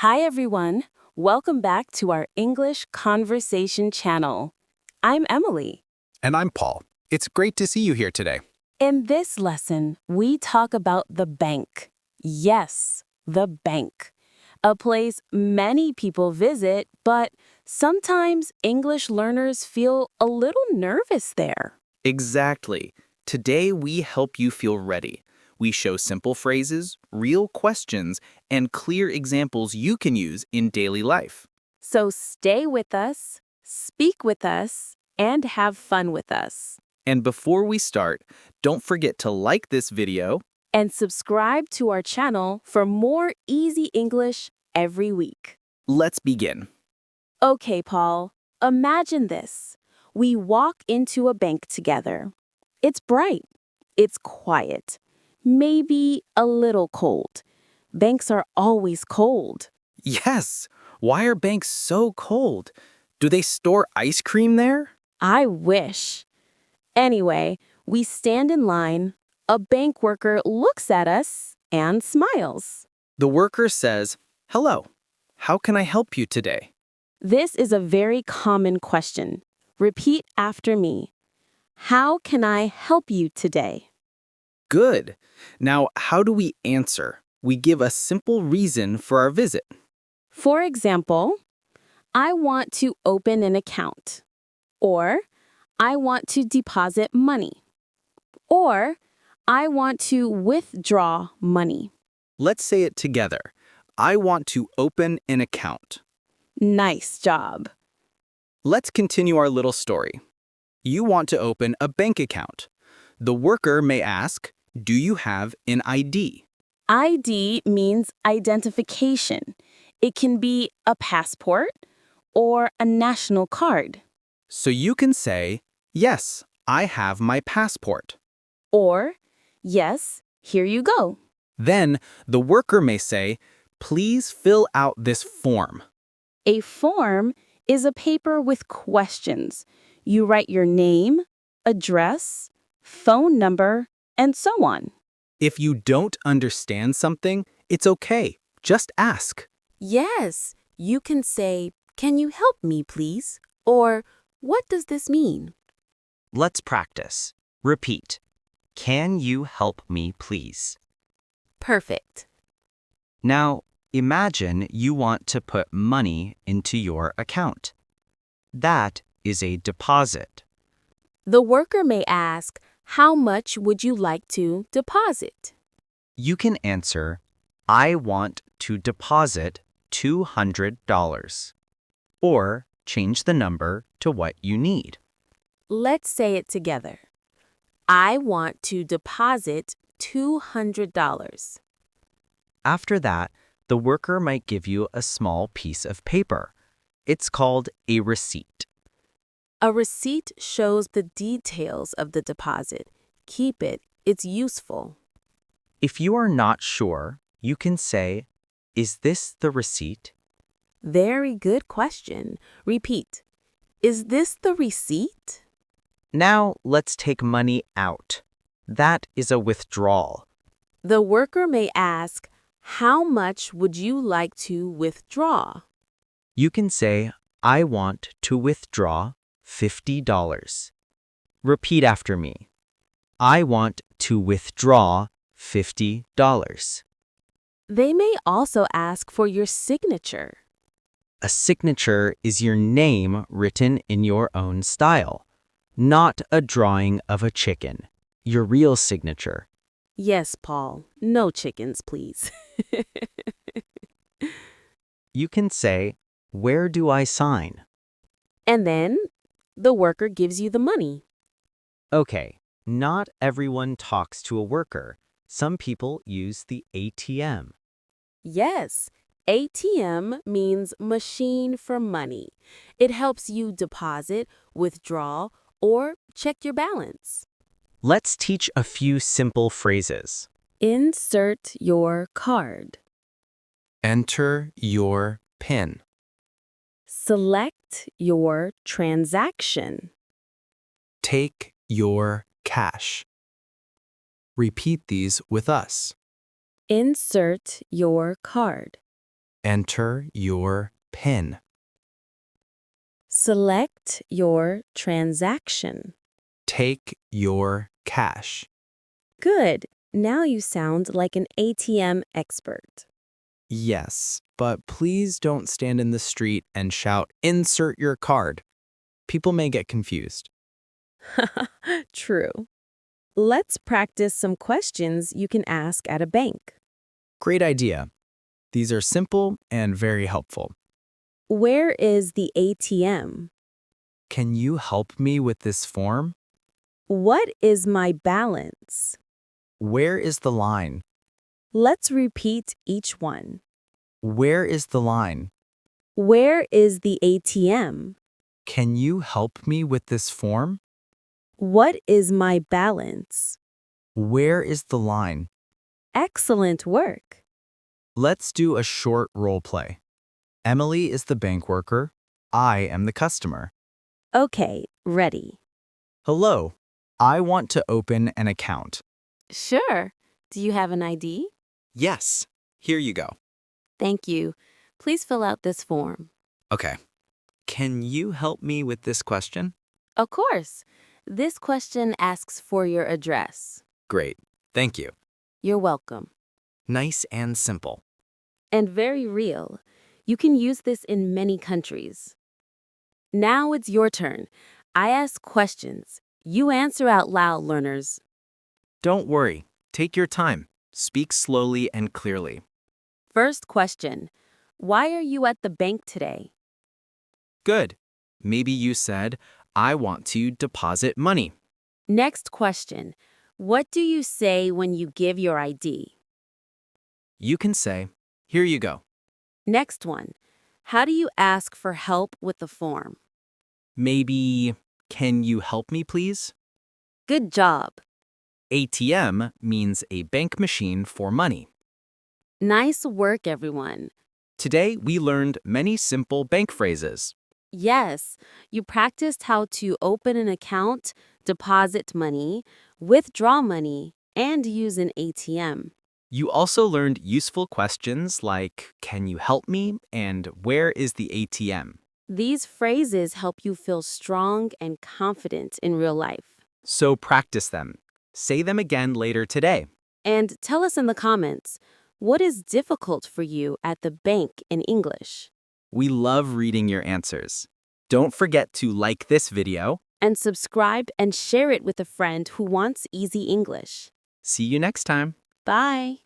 Hi, everyone. Welcome back to our English Conversation channel. I'm Emily. And I'm Paul. It's great to see you here today. In this lesson, we talk about the bank. Yes, the bank. A place many people visit, but sometimes English learners feel a little nervous there. Exactly. Today we help you feel ready. We show simple phrases, real questions, and clear examples you can use in daily life. So stay with us, speak with us, and have fun with us. And before we start, don't forget to like this video. And subscribe to our channel for more easy English every week. Let's begin. Okay, Paul, imagine this. We walk into a bank together. It's bright. It's quiet. Maybe a little cold. Banks are always cold. Yes. Why are banks so cold? Do they store ice cream there? I wish. Anyway, we stand in line. A bank worker looks at us and smiles. The worker says, "Hello. How can I help you today?" This is a very common question. Repeat after me. How can I help you today? Good. Now, how do we answer? We give a simple reason for our visit. For example, I want to open an account. Or, I want to deposit money. Or, I want to withdraw money. Let's say it together. I want to open an account. Nice job. Let's continue our little story. You want to open a bank account. The worker may ask, "Do you have an ID?" ID means identification. It can be a passport or a national card. So you can say, "Yes, I have my passport." Or, yes, here you go. Then the worker may say, "Please fill out this form." A form is a paper with questions. You write your name, address, phone number, and so on. If you don't understand something, it's okay. Just ask. Yes, you can say, "Can you help me, please?" Or, "What does this mean?" Let's practice. Repeat. Can you help me, please? Perfect. Now, imagine you want to put money into your account. That is a deposit. The worker may ask, "How much would you like to deposit?" You can answer, I want to deposit $200. Or change the number to what you need. Let's say it together. I want to deposit $200. After that, the worker might give you a small piece of paper. It's called a receipt. A receipt shows the details of the deposit. Keep it, it's useful. If you are not sure, you can say, is this the receipt? Very good question. Repeat. Is this the receipt? Now let's take money out. That is a withdrawal. The worker may ask, "How much would you like to withdraw?" You can say, I want to withdraw $50. Repeat after me. I want to withdraw $50. They may also ask for your signature. A signature is your name written in your own style, not a drawing of a chicken, your real signature. Yes, Paul. No chickens, please. You can say, where do I sign? And then the worker gives you the money. Okay, not everyone talks to a worker. Some people use the ATM. Yes, ATM means machine for money. It helps you deposit, withdraw, or check your balance. Let's teach a few simple phrases. Insert your card. Enter your PIN. Select your transaction. Take your cash. Repeat these with us. Insert your card. Enter your PIN. Select your transaction. Take your cash. Good. Now you sound like an ATM expert. Yes, but please don't stand in the street and shout, "Insert your card." People may get confused. True. Let's practice some questions you can ask at a bank. Great idea. These are simple and very helpful. Where is the ATM? Can you help me with this form? What is my balance? Where is the line? Let's repeat each one. Where is the line? Where is the ATM? Can you help me with this form? What is my balance? Where is the line? Excellent work. Let's do a short role play. Emily is the bank worker. I am the customer. Okay, ready. Hello. I want to open an account. Sure. Do you have an ID? Yes. Here you go. Thank you. Please fill out this form. Okay. Can you help me with this question? Of course. This question asks for your address. Great. Thank you. You're welcome. Nice and simple. And very real. You can use this in many countries. Now it's your turn. I ask questions. You answer out loud, learners. Don't worry. Take your time. Speak slowly and clearly. First question. Why are you at the bank today? Good. Maybe you said, "I want to deposit money." Next question. What do you say when you give your ID? You can say, "Here you go." Next one. How do you ask for help with the form? Maybe, "Can you help me, please?" Good job. ATM means a bank machine for money. Nice work, everyone. Today, we learned many simple bank phrases. Yes, you practiced how to open an account, deposit money, withdraw money, and use an ATM. You also learned useful questions like, "Can you help me?" and "Where is the ATM?" These phrases help you feel strong and confident in real life. So practice them. Say them again later today. And tell us in the comments, what is difficult for you at the bank in English? We love reading your answers. Don't forget to like this video. And subscribe and share it with a friend who wants easy English. See you next time. Bye.